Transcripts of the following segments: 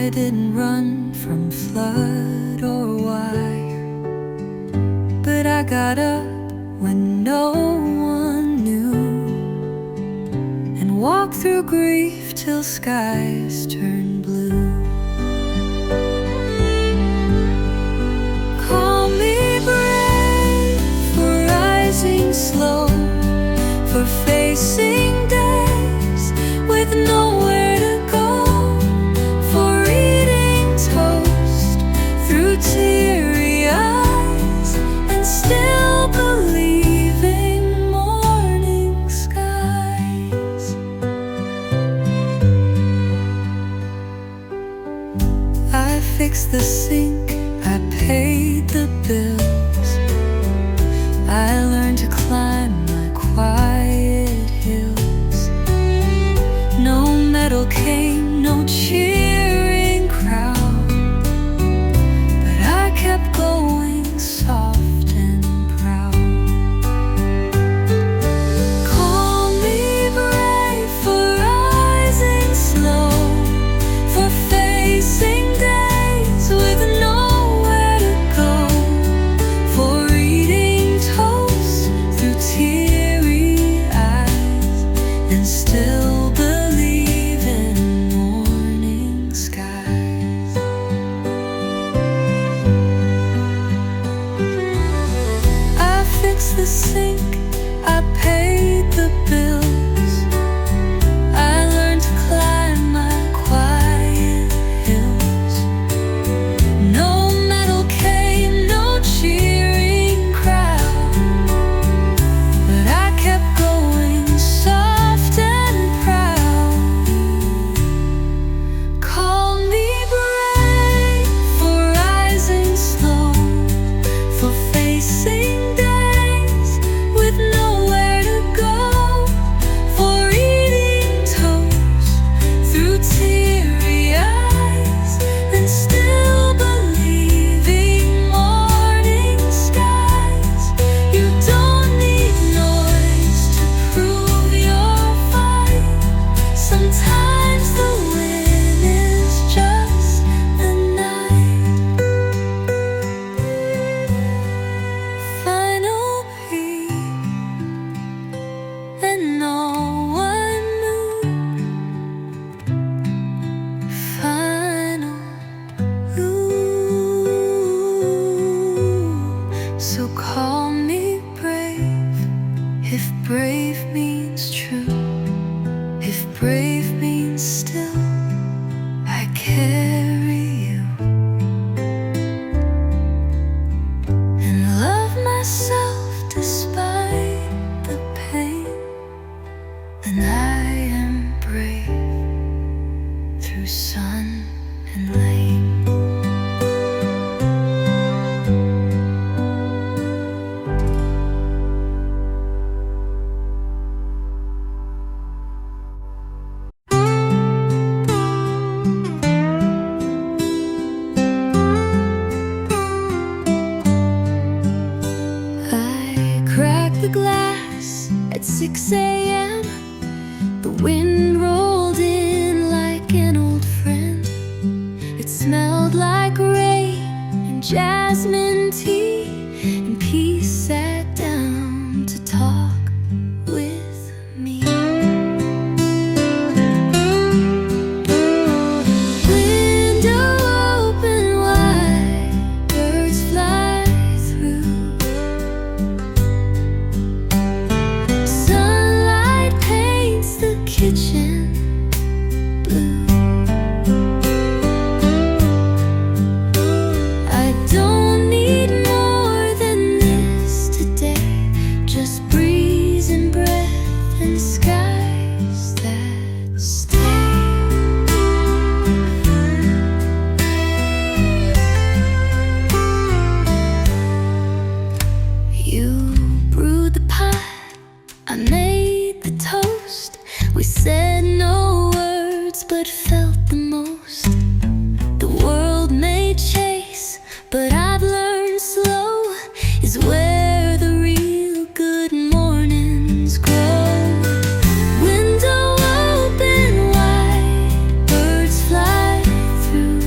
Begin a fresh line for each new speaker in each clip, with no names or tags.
I didn't run from flood or wire, but I got up when no one knew, and walked through grief till skies turned blue. Call me brave for rising slow, for facing days with nowhere to go, for eating toast through teary eyes and still believing morning skies. I fixed the sink, I paid the bills, I learned to climb my quiet hills. No medal came, no cheering crowd, but I kept going soft and proud. Call me brave for rising slow, for facing days with nowhere to go, for eating toast through teary eyes and still believe in morning skies. I fixed the sink, I paid the bills, I learned to climb my quiet hills. No medal came, no cheering crowd, but I kept going soft and proud. Call me brave for rising slow, for facing days with nowhere to go, for eating toast through teary eyes and still believing morning skies. You don't need noise to prove you're fine. Sometimes the win is just the night. Final peak, and no one moved. Final ooh. So call me brave, if brave means true, if brave means still I carry you, and love myself despite the pain, then I am brave through sun and rain. I cracked the glass at 6 a.m. The wind rolled in like an old friend. It smelled like rain and jasmine tea, and peace sat down to talk with me. Window open wide, birds fly through. Sunlight paints the kitchen blue. I don't need more than this today, just breeze and breath and skies that stay. You brewed the pie, I made the toast. We said no words but felt the most. The world may chase, but I've learned slow is where the real good mornings grow. Window open wide, birds fly through.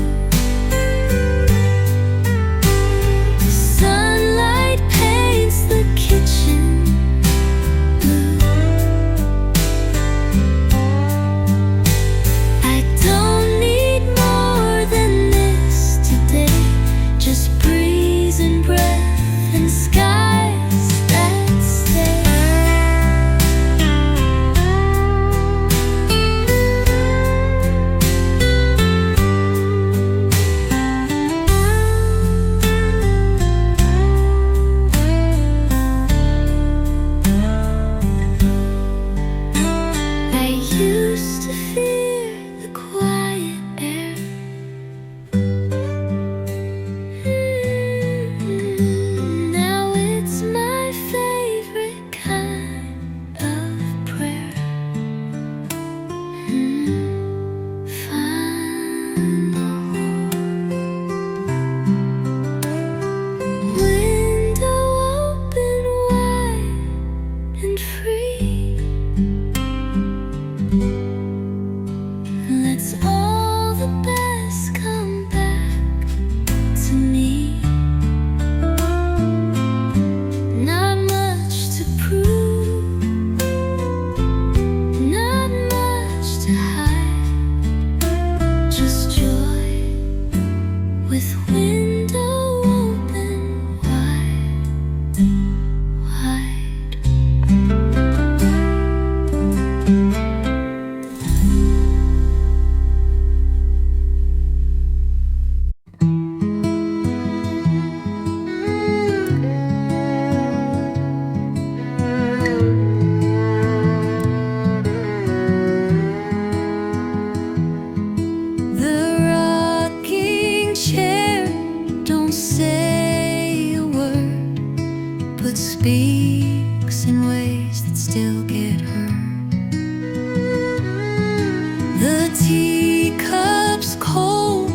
The teacup's cold,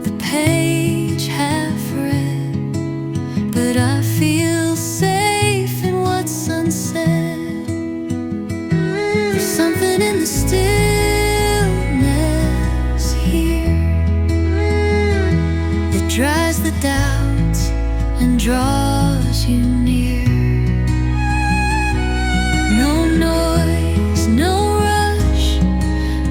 the page half read, but I feel safe in what's unsaid. There's something in the stillness here that dries the doubts and draws you near. No noise, no rush,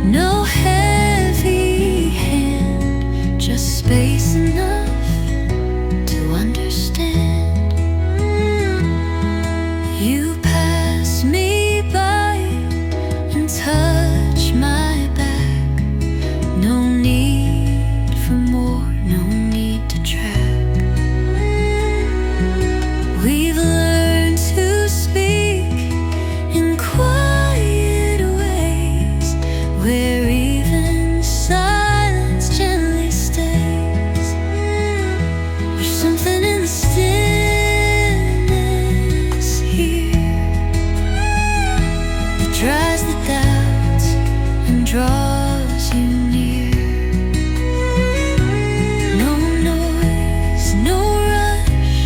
no heavy hand, just space enough to understand. You pass me by and touch my back. No need for more, no need to track. We've learned to speak in quiet ways, where even silence gently stays. There's something in the stillness here that dries the doubts and draws you near. No noise, no rush,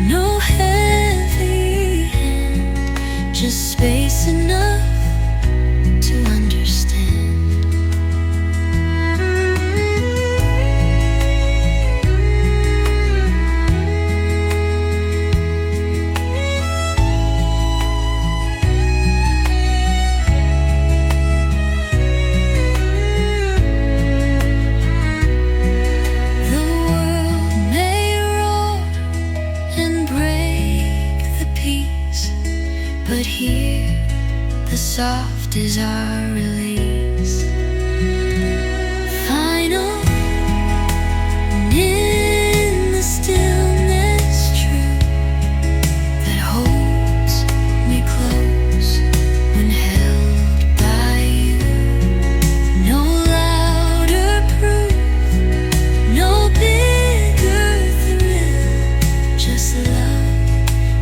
no heavy hand, just space enough to understand. The world may roar and break the peace, but here the soft is our release. Final and in the stillness true that holds me close when held by you. No louder proof, no bigger thrill, just love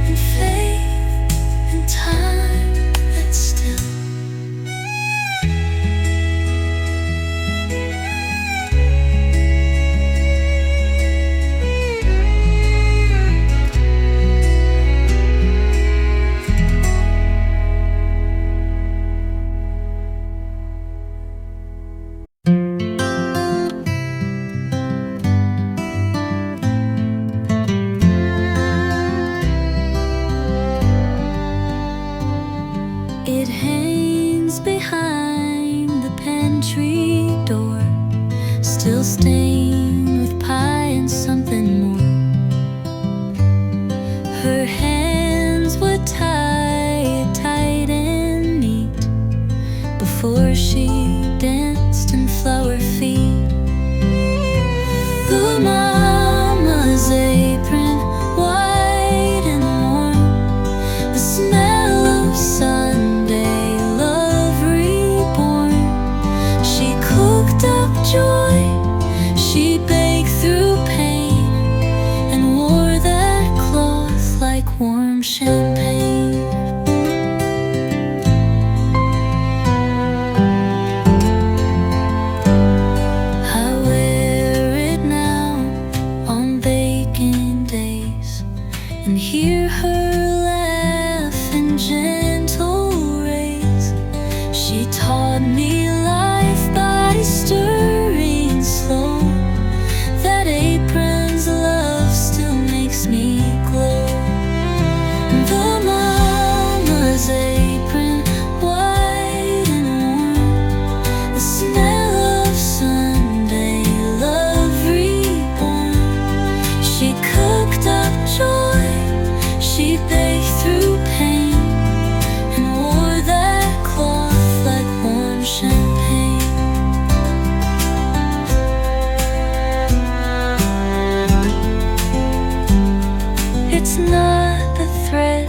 and faith and time that's still. It hangs behind the pantry door, still stained with pie and something more. Her hands would tie it tight and neat before she danced in flower feet. The mama's apron, white and warm, the smell of Sunday love reborn. She cooked up joy, she baked through pain, and wore that cloth like warm champagne. I wear it now on baking days and hear her laugh in gentle rays. She taught me life by stirring slow. That apron's love still makes me glow. The mama's apron, white and warm, the smell of Sunday love reborn. She cooked up joy, she baked through pain, and wore that cloth like warm champagne. It's not the thread,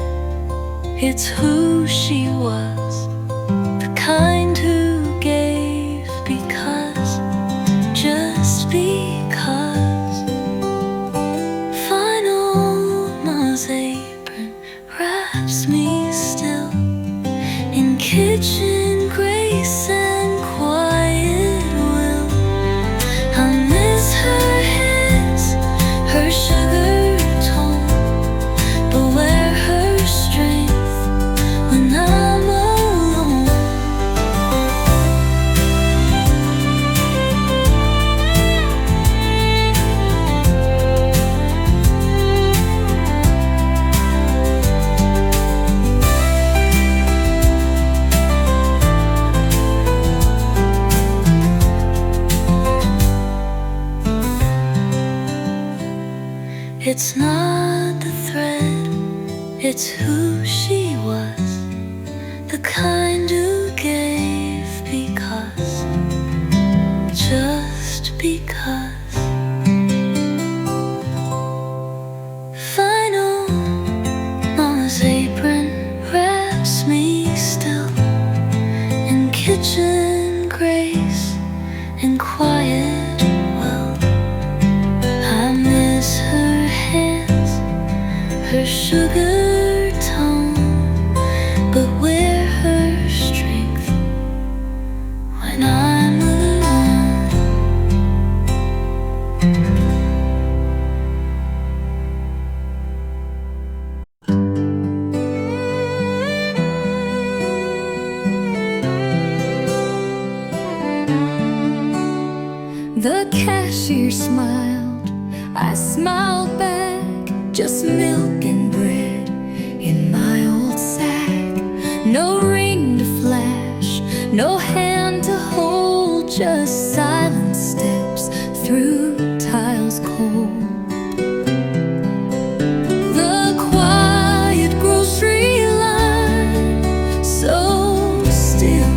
it's who she was, the kind who gave because, just because. Final Ma's apron wraps me still in kitchen grace and quiet. It's not the thread, it's who she was, the kind who gave because, just because. Final, Mama's apron wraps me still in kitchen grace and quiet will. I miss her hands, her sugar tone, but where her strength when I'm alone. The cashier smiled, I smiled back. Just milk and bread in my old sack. No ring to flash, no hand to hold, just silent steps through tiles cold. The quiet grocery line, so still,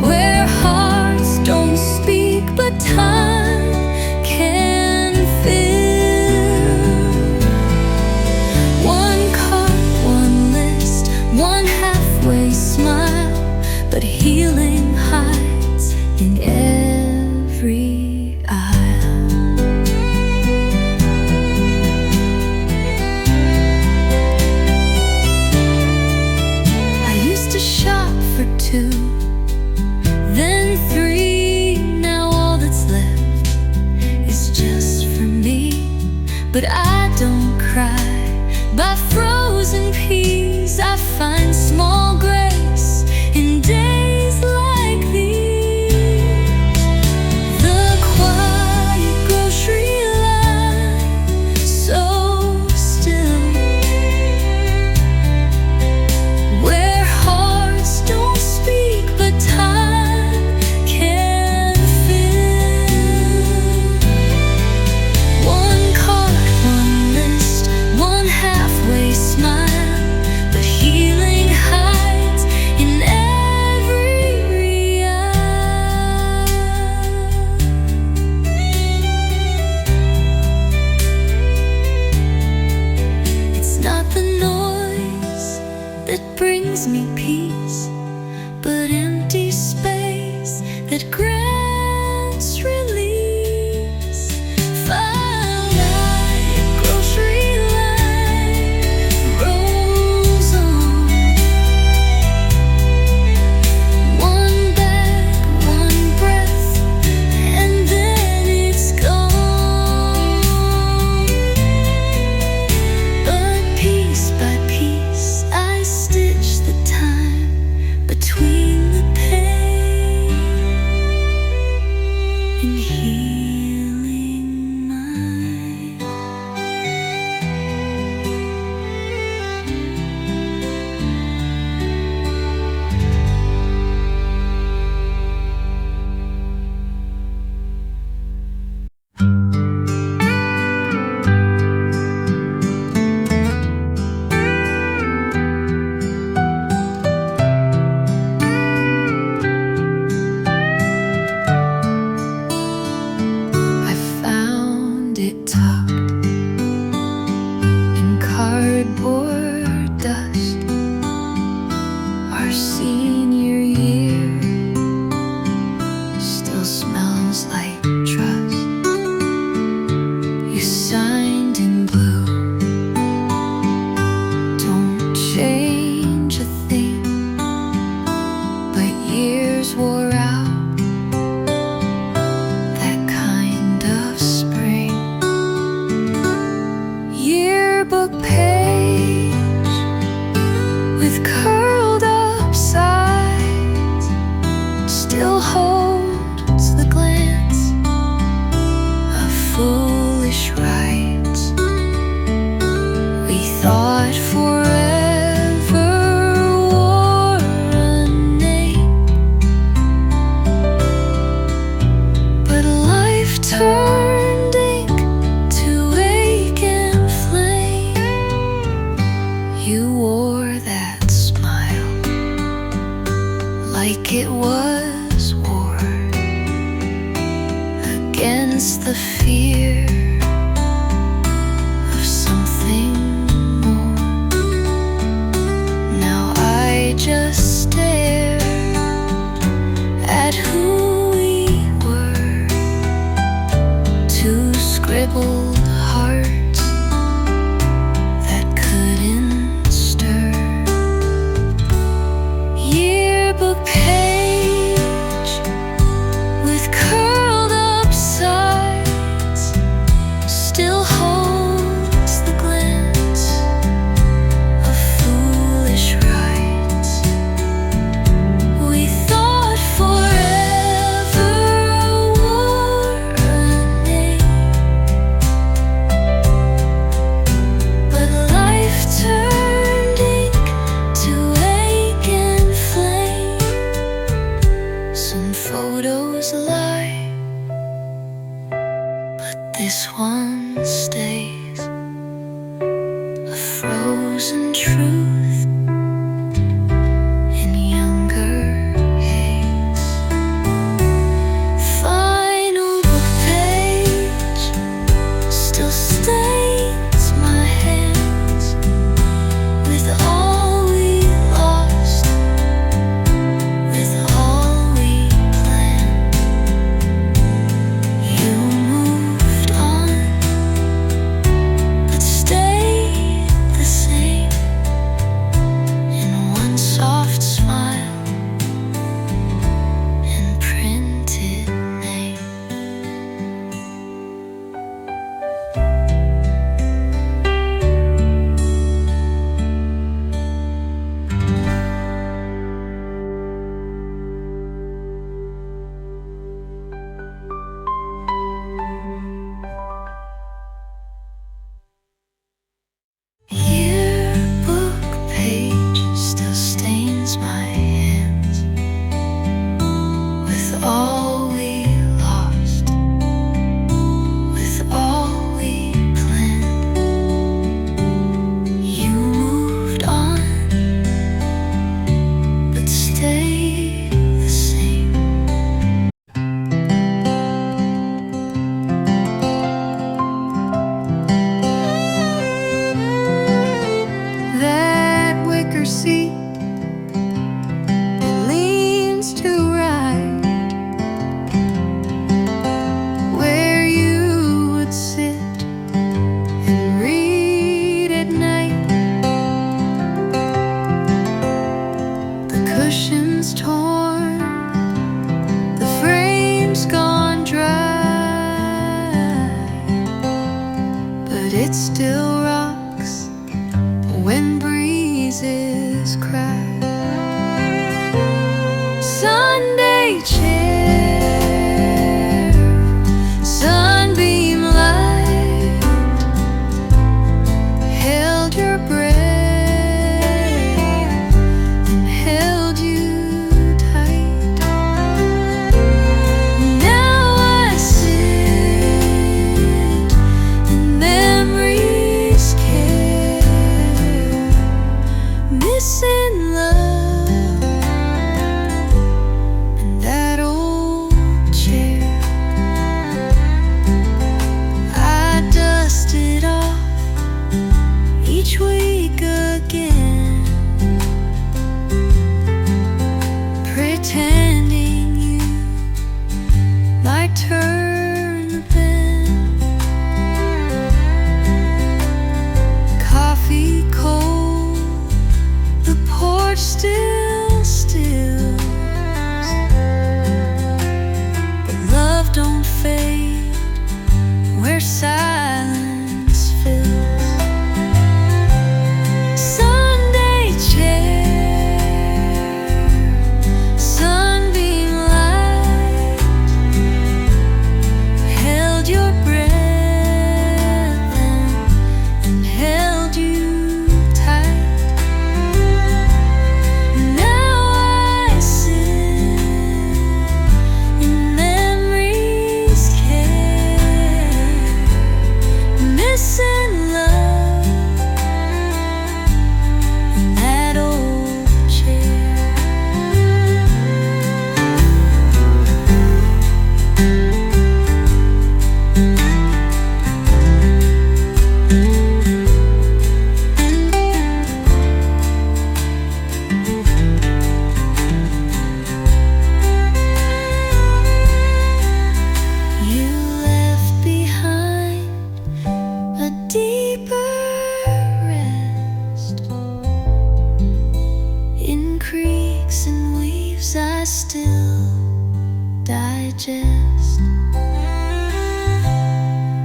where hearts don't speak but time can fill. One card, one list, one halfway smile, but healing hides in every aisle. I used to shop for two, then three, now all that's left is just for me. But I don't cry by frozen peas, I find small grace in days like these. The quiet grocery line, so still, where hearts don't speak but time can fill. One card, one list, one halfway smile, but healing hides in every aisle. It's not the noise that brings me peace, but empty space that grants release. File night, grocery line rolls on. One bag, one breath, and then it's gone. But piece by piece, I stitch the time between the pain and healing mind. I found it tucked in cardboard dust. Our senior year still smells like trust. You signed in blue, don't change a thing, but years wore out that kind of spring. Yearbook page with curled up sides still holds the glance of foolish rights. We thought forever wore a name, like it was war against the fear of something more. Now I just stare at who we were, two scribbled hearts that couldn't stir. Yearbook page with curled up sides still holds the glance of foolish rights. We thought forever wore a name, but life turned ink to ache and flame. Some photos lie, but this one stays, a frozen truth in younger haze. Final book page still stains my hands with all we lost, with all we planned. You moved on, still digest.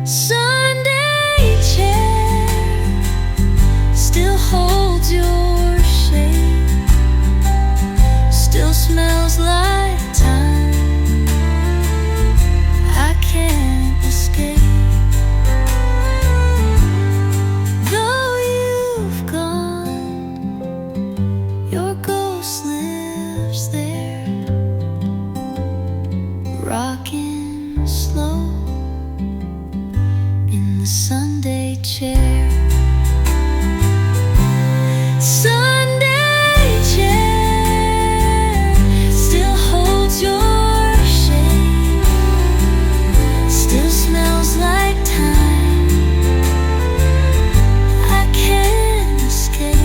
Sunday chair still holds your shape, still smells like time. I can't escape. Though you've gone, your ghost lives there, rocking slow in the Sunday chair. Sunday chair still holds your shape, still smells like time. I can't escape.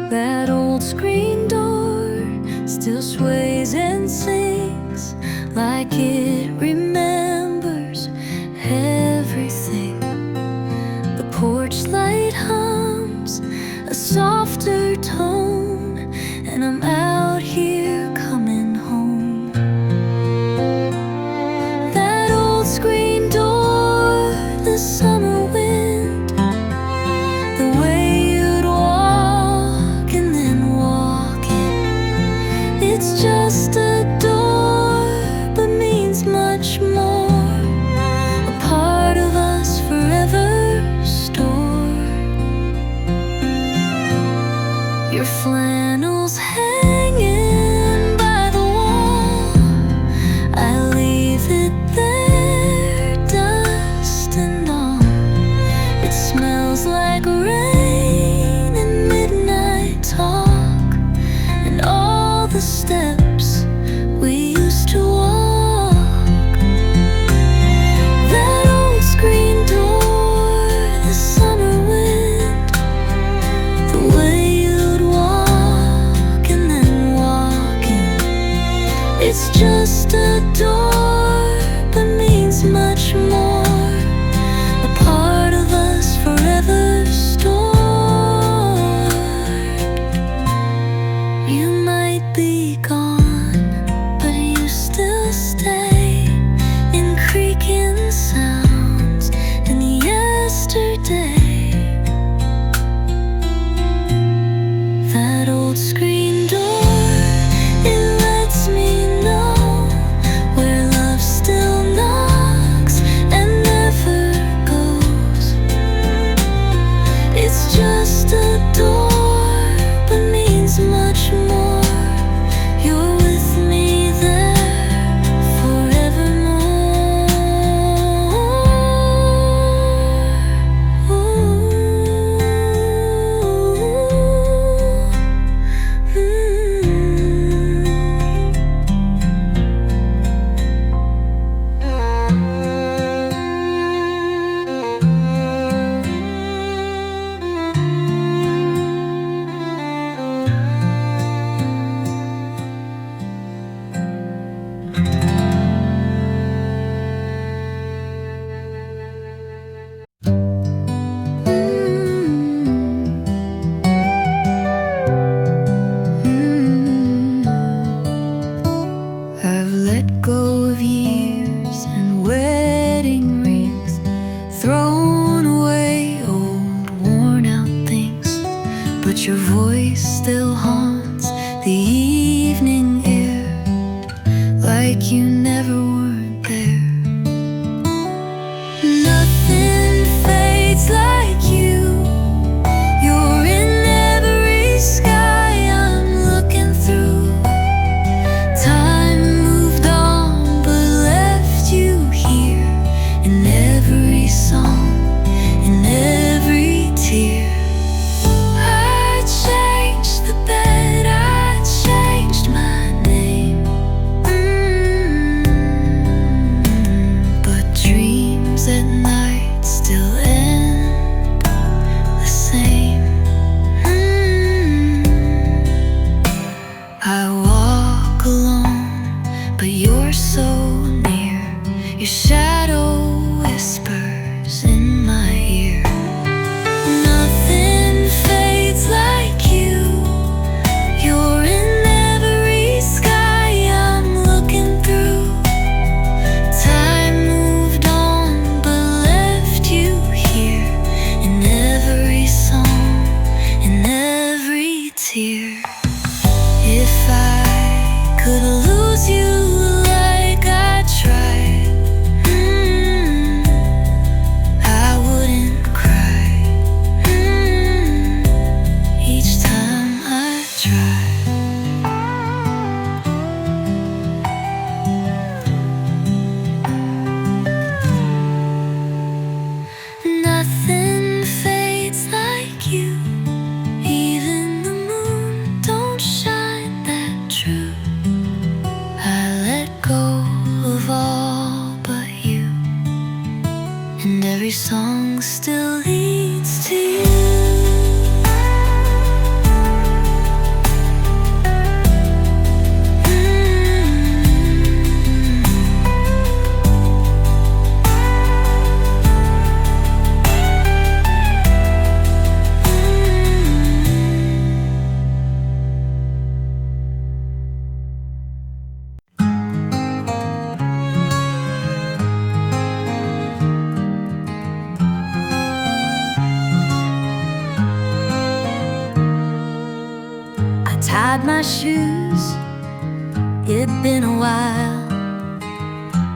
That old screen door still sways and sings like it remembers everything. The porch light hums a softer tone, and I'm out here coming home. That old screen door, the summer wind, the way you'd walk and then walk in. It's just a door, but means much more. A part of us forever stored. Your flannel's hanging by the wall. I leave it there, dust and all. It smells like rain and midnight talk, and all the steps we used to walk. That old screen door, the summer wind, the way you'd walk and then walk in. It's just a door, but means much more. A part of us forever stored. You might be gone, but you still stay in creaking sounds and yesterday. That old screen door, it lets me know where love still knocks and never goes. It's just a door, but means much more. You're with me there forevermore. I've let go of years and wedding rings, thrown away old worn out things, but your voice still haunts the evening air like you never weren't there. Nothing fades like you. You're in every sky I'm looking through. Time moved on, but left you here in every song, in every tear. I changed the bed, I changed my name. so near. Your shadow whispers in my ear. Nothing fades like you. You're in every sky I'm looking through. Time moved on but left you here, in every song, in every tear. If I could lose you like I tried, I wouldn't cry each time I try. Nothing fades like you. Even the moon don't shine that true. I let go of all but you, and every song still leads to you. Tied my shoes, it'd been a while.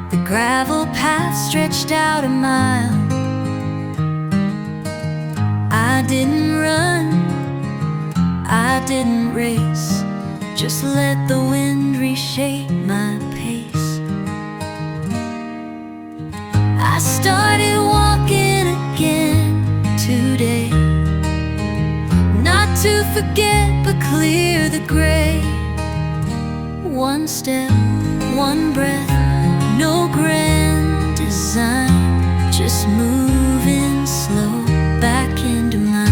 The gravel path stretched out a mile. I didn't run, I didn't race, just let the wind reshape my pace. I started walking again today, not to forget but clear the gray. One step, one breath, no grand design, just moving slow back into mine.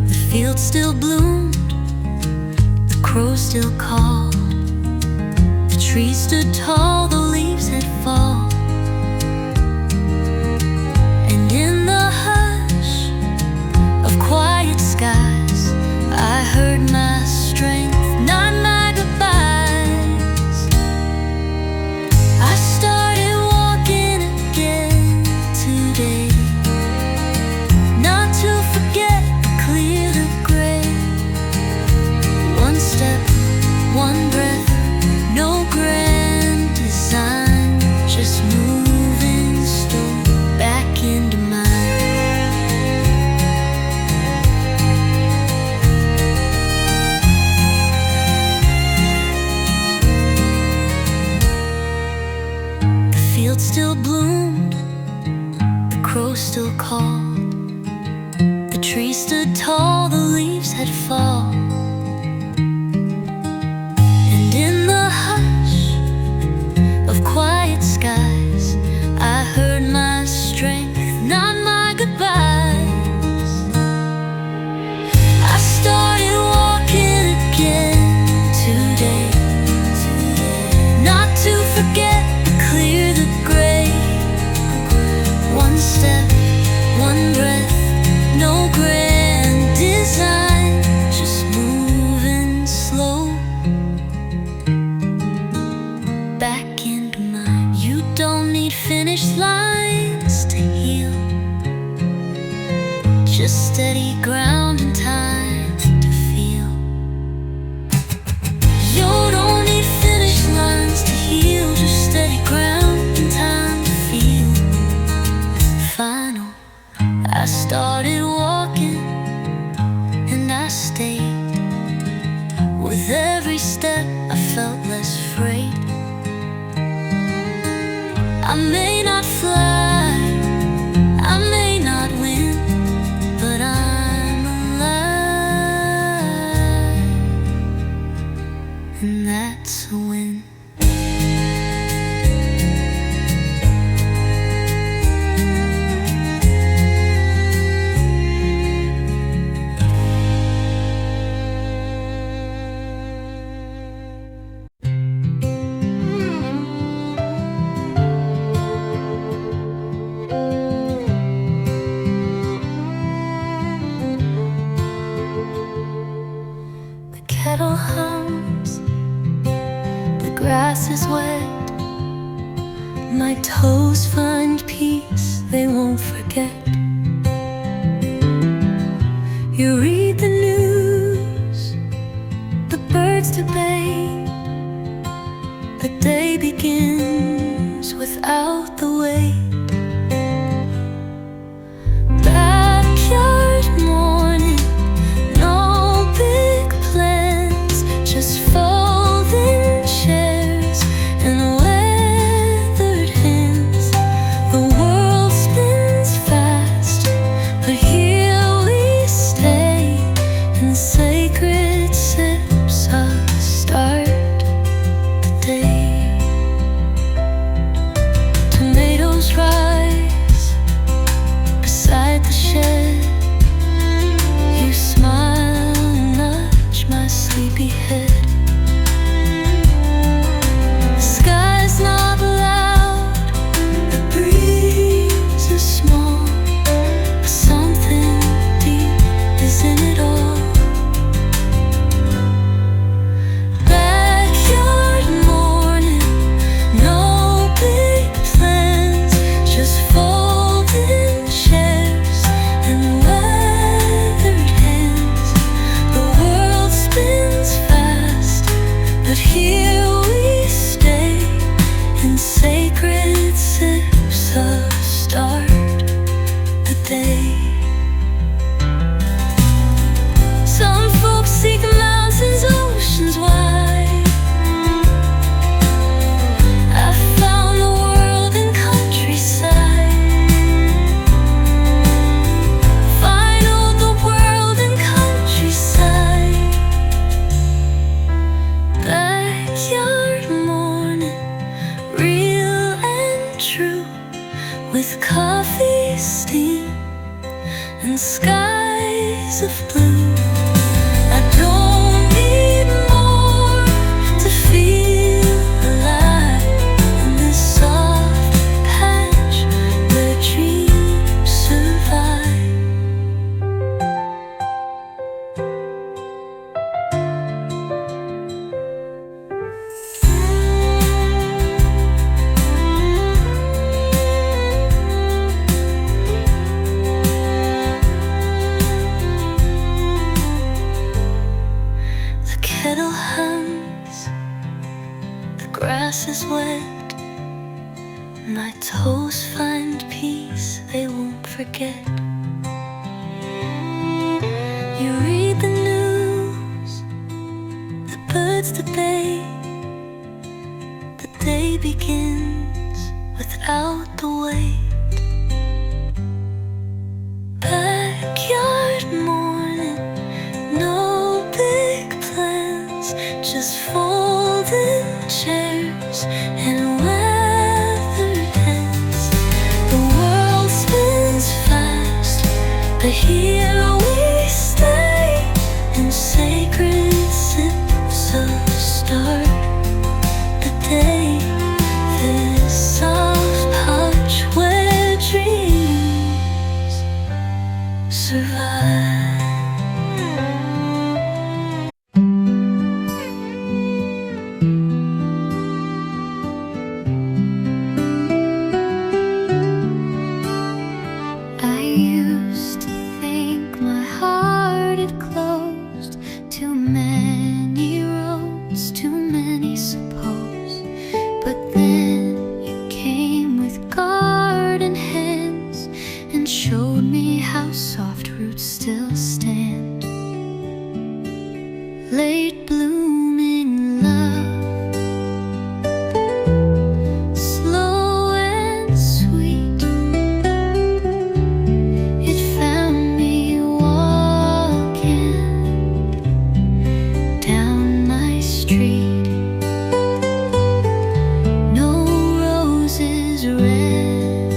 The field still bloomed, the crows still called, the trees stood tall, the leaves had fallen. And in the hush of quiet skies, I heard my strength, not my goodbyes. I started walking again today, not to forget but clear the gray. One step, one breath, no grand design, just moving slow back into mine. The field still bloomed, the crows still called, the trees stood tall, the leaves had fallen. And in the hush of quiet skies, I heard my strength, not my goodbyes. I started walking again today, not to forget but clear the gray. One step, one breath, no grand design, just moving slow back into mine. You don't need finish lines to heal, just steady ground and time to feel. You don't need finish lines to heal, just steady ground and time to feel. Final, I started walking and I stayed. With every step I felt less afraid. I may not fly, I may not win, but I'm alive, and that's a win. is wet, my toes find peace they won't forget. You read the news, the birds debate, the day begins without the wait. Backyard morning, no big plans, just folding chairs and weathered hands. The world spins fast, but here we stay in sacred sips of start the day. Tomatoes rise beside the shed. You smile and nudge my sleepy head. The sky's not loud, the breeze is small, but something deep is in it all. Backyard morning, no big plans, just folding chairs and weathered hands. The world spins fast, but here we stay in sacred sips of start the day. Some folks seek mountains, oceans wide. I found the world in countryside. Find the world in countryside. Backyard morning, real and true, with coffee steam and skies of blue. I don't need more to feel alive in this soft patch where dreams survive. The kettle hums, the grass is wet, my toes find peace they won't forget. You read the news, the birds debate, the day begins without the wait. Backyard morning, no big plans, just folding chairs and weathered hands. The world spins fast, but here we stay in sacred sips of start the day. This soft patch where dreams survive. I used to think my heart had closed. Too many roads, too many suppose. But then you came with garden hands and showed me how soft roots still stand. Late blooming love, slow and sweet. It found me walking down my street. No roses red,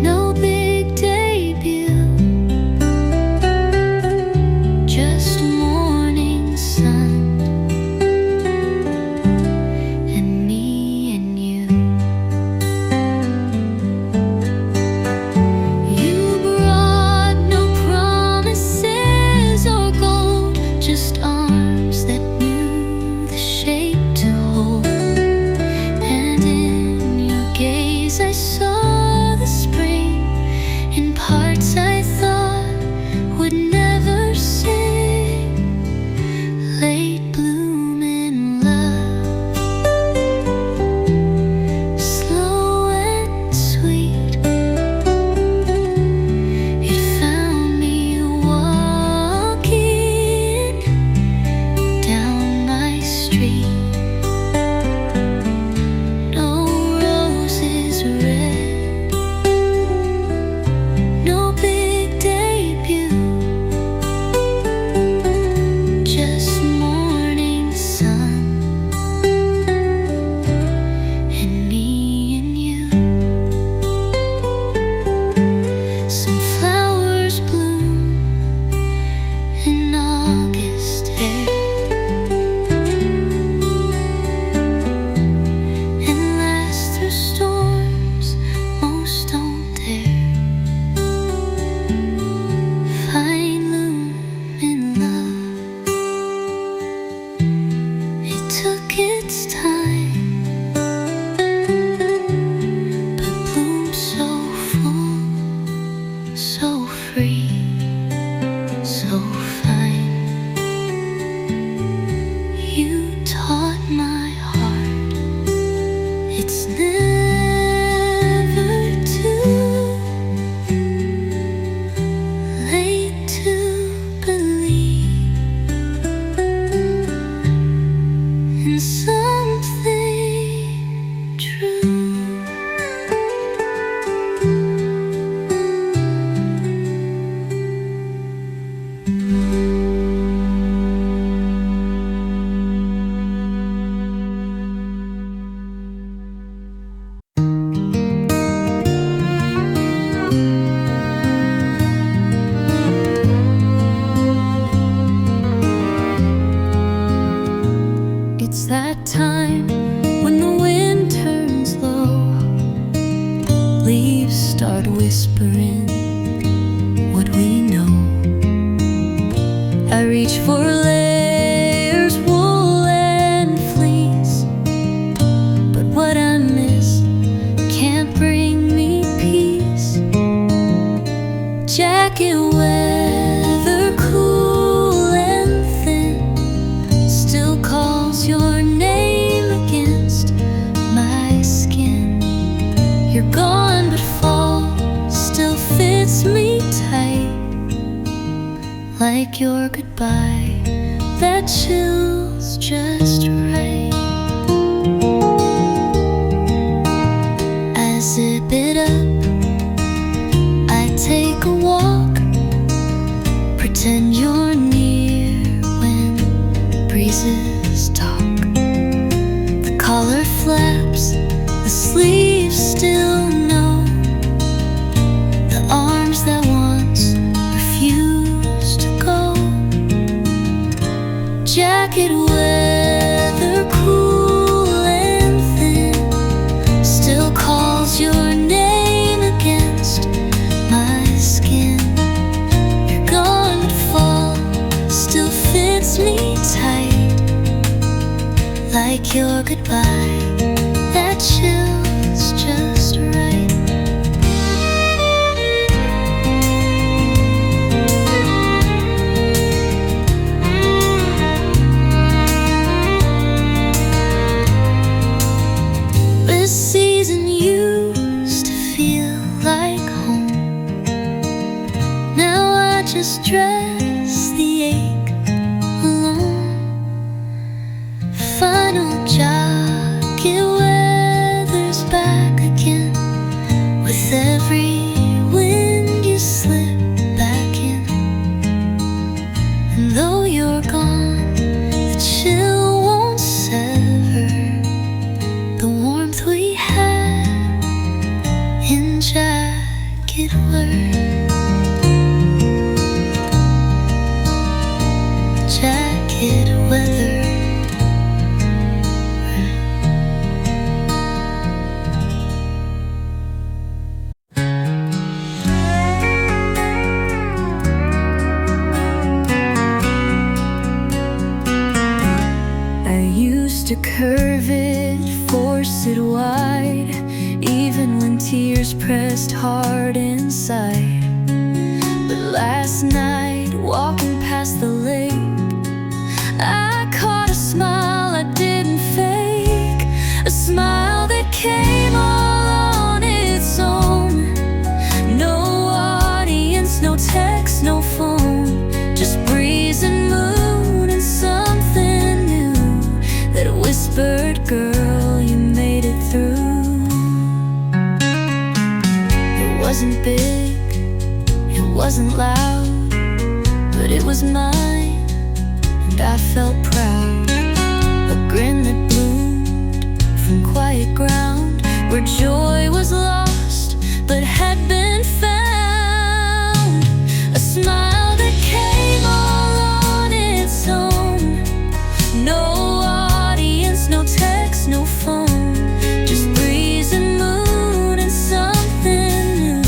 no big debut, just morning whispering what we know. I reach for layers, wool and fleece, but what I miss can't bring me peace. Jacket weather cool and thin still calls your name against my skin. You're gone, but fall still fits me tight, like your goodbye that chills just right. I zip it up, I take a walk, pretend you're near when breezes talk. The collar flaps, the sleeves still know the arms that once refused to go. Jacket weather cool and thin still calls your name against my skin. You're gone, but fall still fits me tight, like your goodbye that chills just right. This season used to feel like home. Now I just dress the ache alone. Final jacket weather's back again. With every wind you slip back in. And though you're gone, the chill won't sever the warmth we had in jacket weather. Jacket weather. To curve it, force it wide, even when tears pressed hard inside. But last night, walking past the lake, I caught a smile I didn't fake, a smile that came all on its own. No audience, no text, no phone, just breeze and moon and something new that whispered, girl, you made it through. It wasn't big, it wasn't loud, but it was mine, and I felt proud. A grin that bloomed from quiet ground, where joy was lost but had been found. A smile that came all on its own. No audience, no text, no phone, just breeze and moon and something new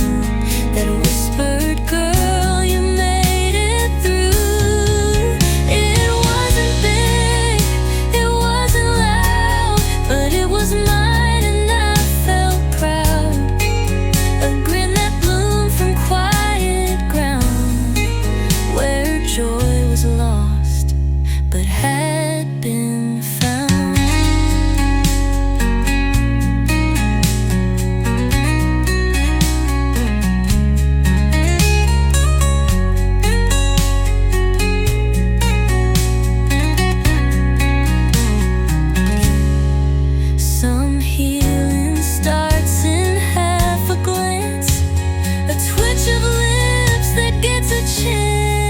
that whispered, girl, you made it through. It wasn't big, it wasn't loud, but it was mine and I felt proud. A grin that bloomed from quiet ground, where joy was lost but had been found. Some healing starts in half a glance, a twitch of lips that gets a chance.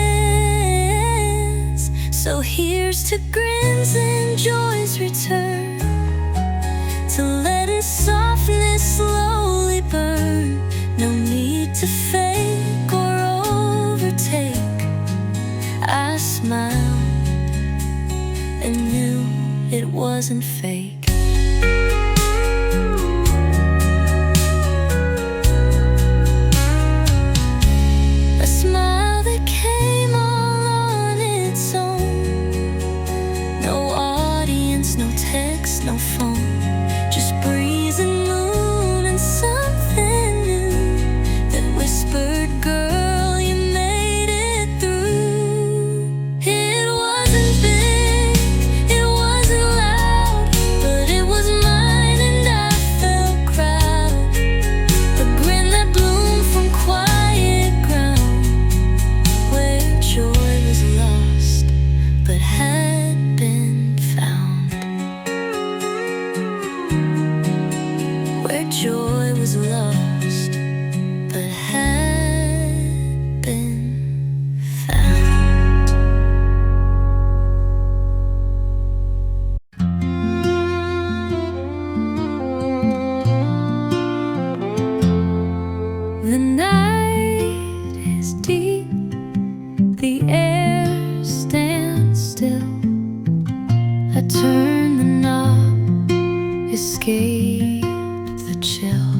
So here's to grins and joy's return, to letting softness slowly burn. No need to fake or overtake. I smiled and knew it wasn't fake. night is deep, the air stands still. I turn the knob, escape the chill.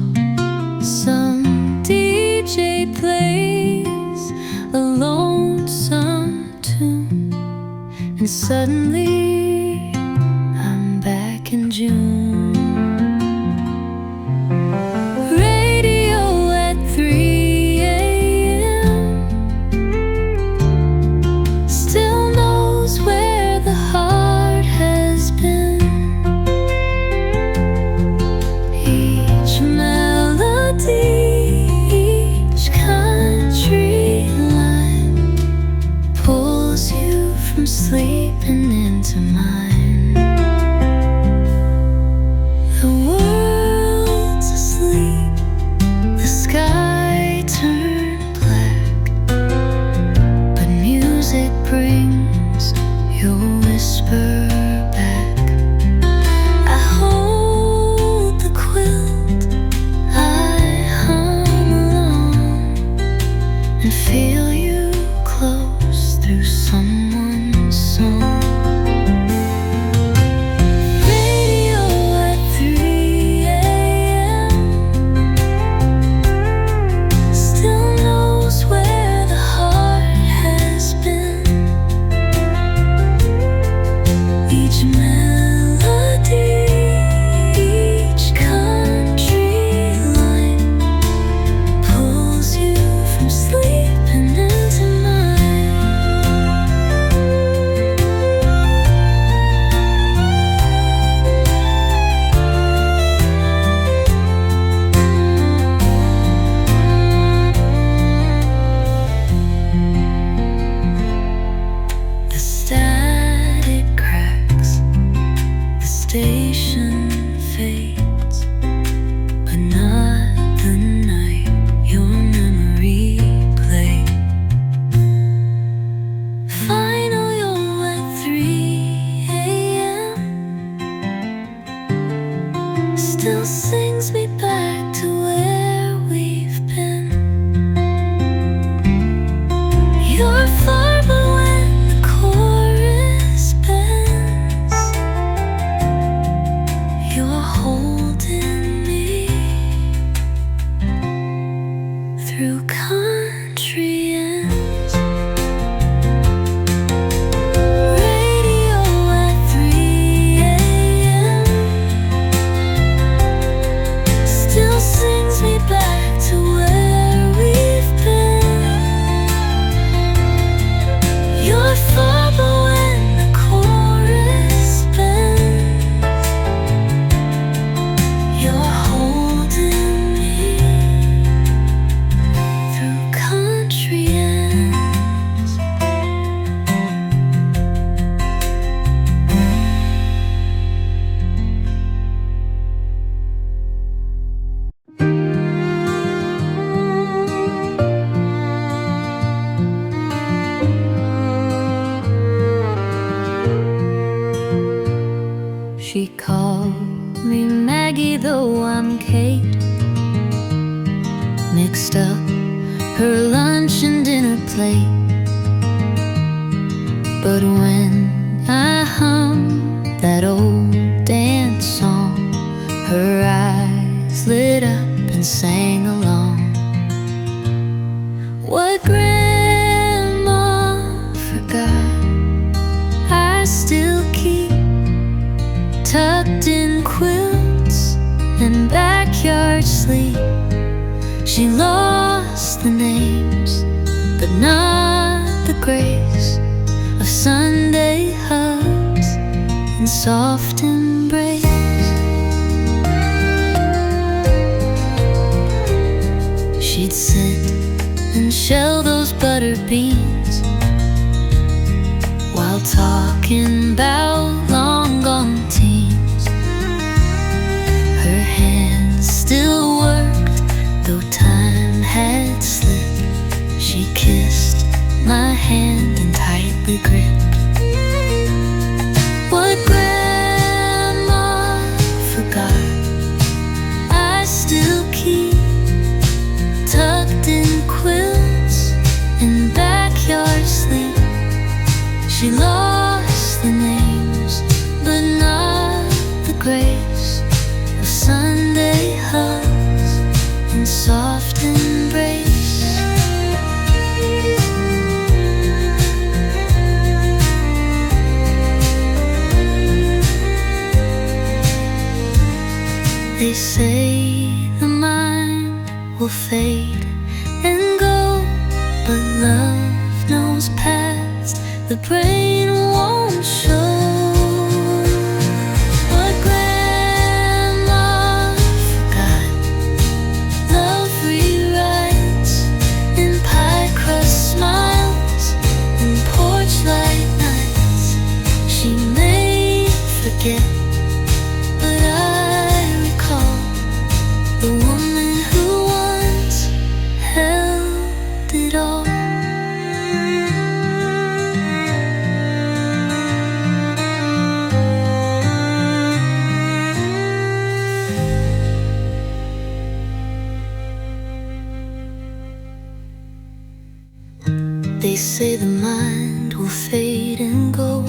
Some DJ plays a lonesome tune, and suddenly I'm back in June. Radio at 3 a.m. still knows where the heart has been. Each melody, each country line pulls you from sleeping into mine. The world's asleep, the sky turned black, but music brings your whisper back. I hold the quilt, I hum along, and feel you close through someone's song. Radio at 3 a.m. still knows where the heart has been. Each melody, each country line pulls you from sleeping into mine. The static cracks, the station fades, but not the night your memory played. Final yo at 3 a.m. still sings me back to where we've been. You're far, but when the chorus bends, you're holding me through country ends. Radio at 3 a.m. still sings me back to where we've been. You're far, but when the chorus bends, you're holding me through country ends. She called me Maggie, though I'm Kate. Mixed up her lunch and dinner plate. But when I hummed that old dance song, her eyes lit up and sang along. What Grandma forgot, I still keep tucked in quilts and backyard sleep. She lost the names, but not the grace of Sunday hugs and soft embrace. She'd sit and shell those butter beans while talking about long gone teens. Her hands still worked, though time had slipped. She kissed my hand and tightly gripped. What Grandma forgot, I still keep tucked Love knows paths the brain won't show. What grandma forgot, love rewrites in pie crust smiles and porch light nights. She may forget, but I recall the woman who once held it all. They say the mind will fade and go,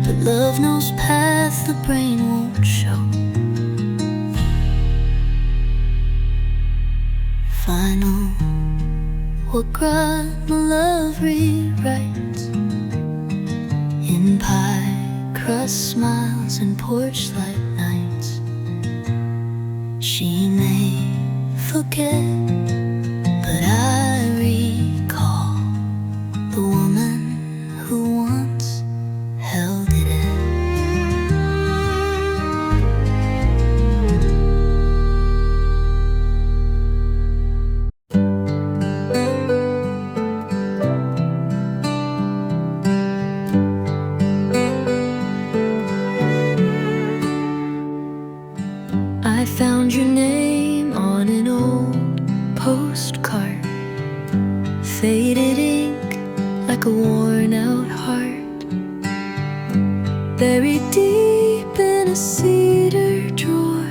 but love knows paths the brain won't show. Final, what grandma love rewrites in pie crust smiles and porch light nights. She may forget, but I recall the woman who once held it in. I found your name on an old postcard, faded ink like a worn out heart, buried deep in a cedar drawer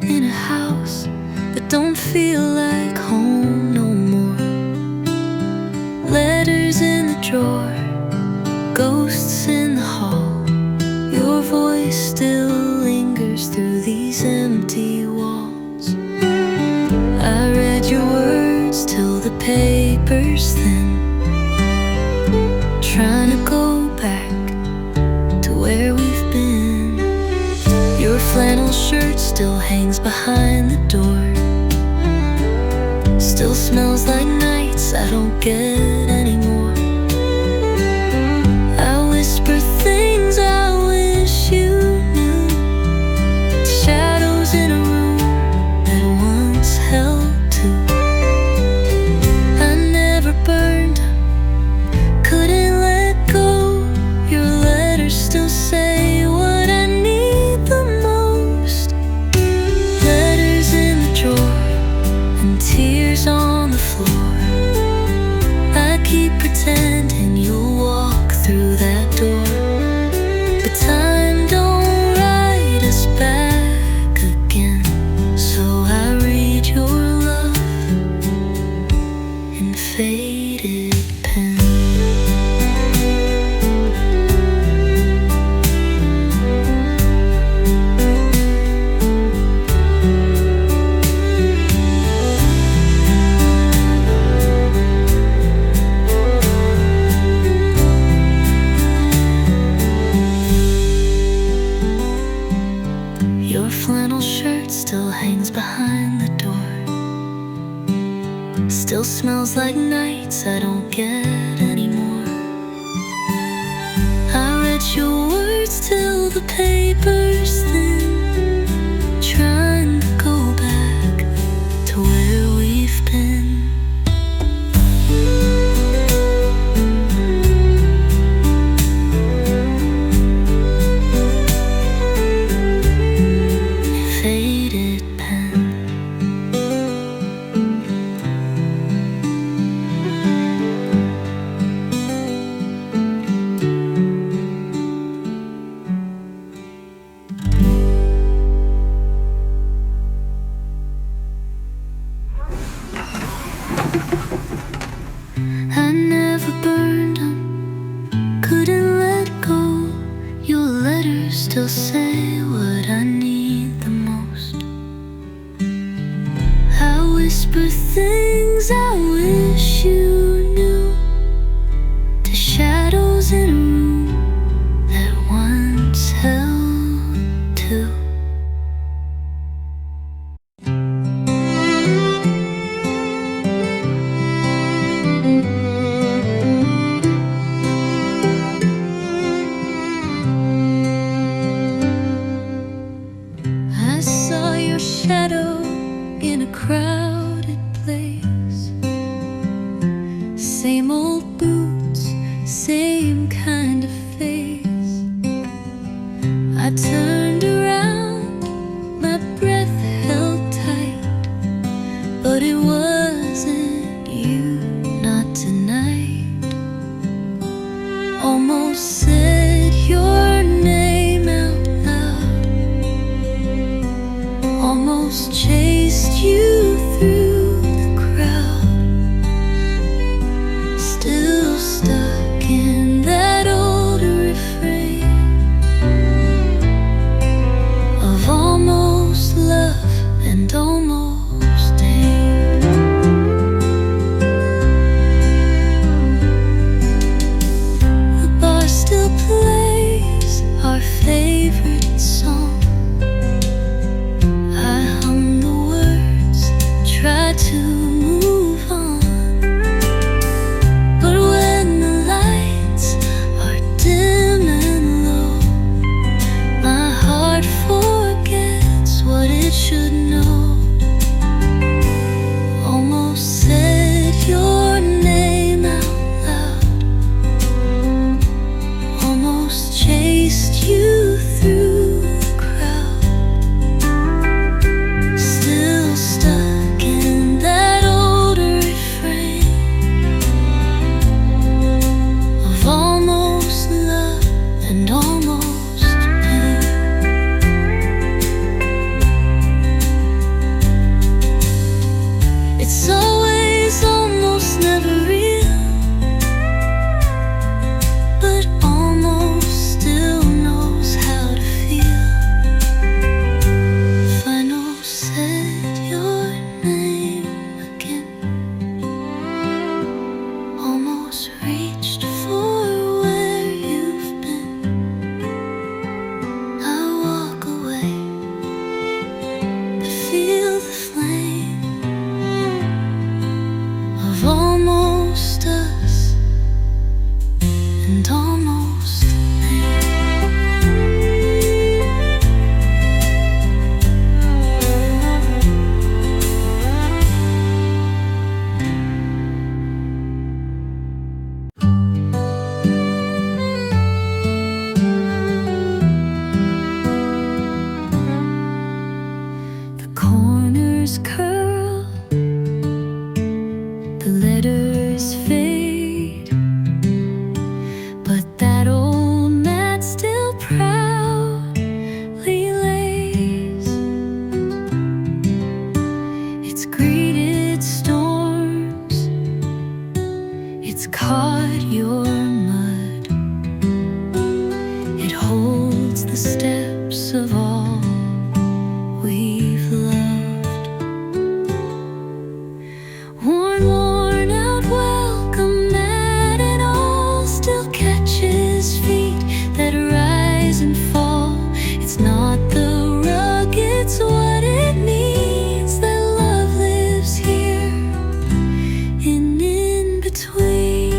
in a house that don't feel like home no more. Letters in the drawer, ghosts in the hall, your voice still lingers through these empty walls. I read your words till the paper's thin, trying to go back to where we've been. Your flannel shirt still hangs behind the door, still smells like nights I don't get anymore. I whisper things I wish you knew, shadows in a room that once held two. I never burned, couldn't let go. Your letters still say what I need the most. Letters in the drawer and tears on the floor. I keep pretending you'll walk through that door, but time don't write us back again. So I read your love in faded pen. Your flannel shirt still hangs behind the door, still smells like nights I don't get anymore. I read your words till the paper's thin, trying to go back to where we've been. Faded pen. I never burned them, couldn't let go. Your letters still say what I need the most. I whisper things I wish you knew, to shadows in a room that once held two. crowded place. Same old boots, same kind of face. I turned around, my breath held tight, but it wasn't you, not tonight. Almost said your name out loud, almost chased you through the crowd. Still stuck in that old refrain of almost love and almost pain. The bar still plays our favorite song. I hum the words, try to move on. But when the lights are dim and low, my heart forgets what it should know. Almost said your name out loud, almost chased you through the crowd. Still stuck in that old refrain of almost love and almost pain. It's always almost never real, but almost still knows how to feel. Final said your name again, almost reached for where you've been. I walk away to feel the flame of almost us and almost them. The corners curl, the letters fade, but that old mat still proudly lays. It's greeted storms, it's caught your mud. It holds the steps of all we've loved. Worn out, welcome mat and all still catches feet that rise and fall. It's not the rug, it's what it means that love lives here in betweens.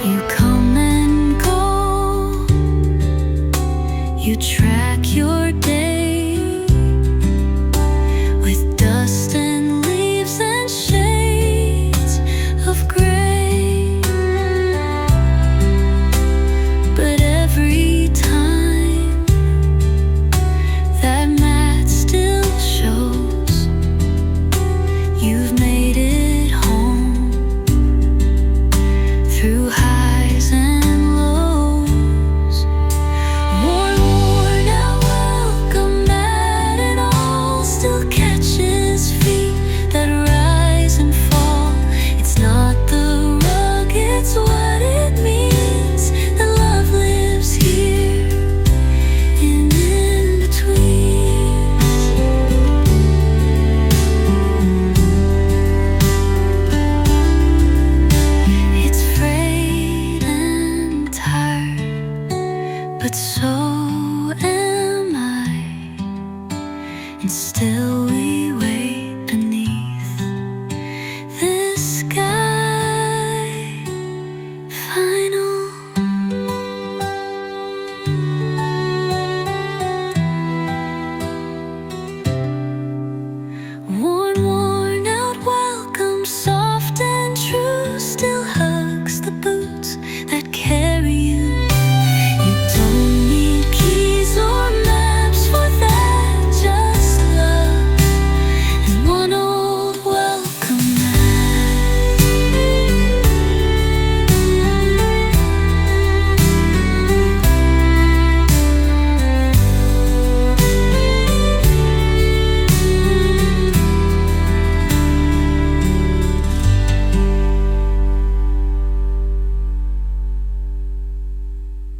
You come and go, you track your day with dust and leaves and shades of gray. But every time that mat still shows you've made it home through highs and lows. Worn out, welcome mat and all still catches feet that rise and fall. It's not the rug, it's what it means that love lives here in betweens. It's frayed and tired, but so am I, and still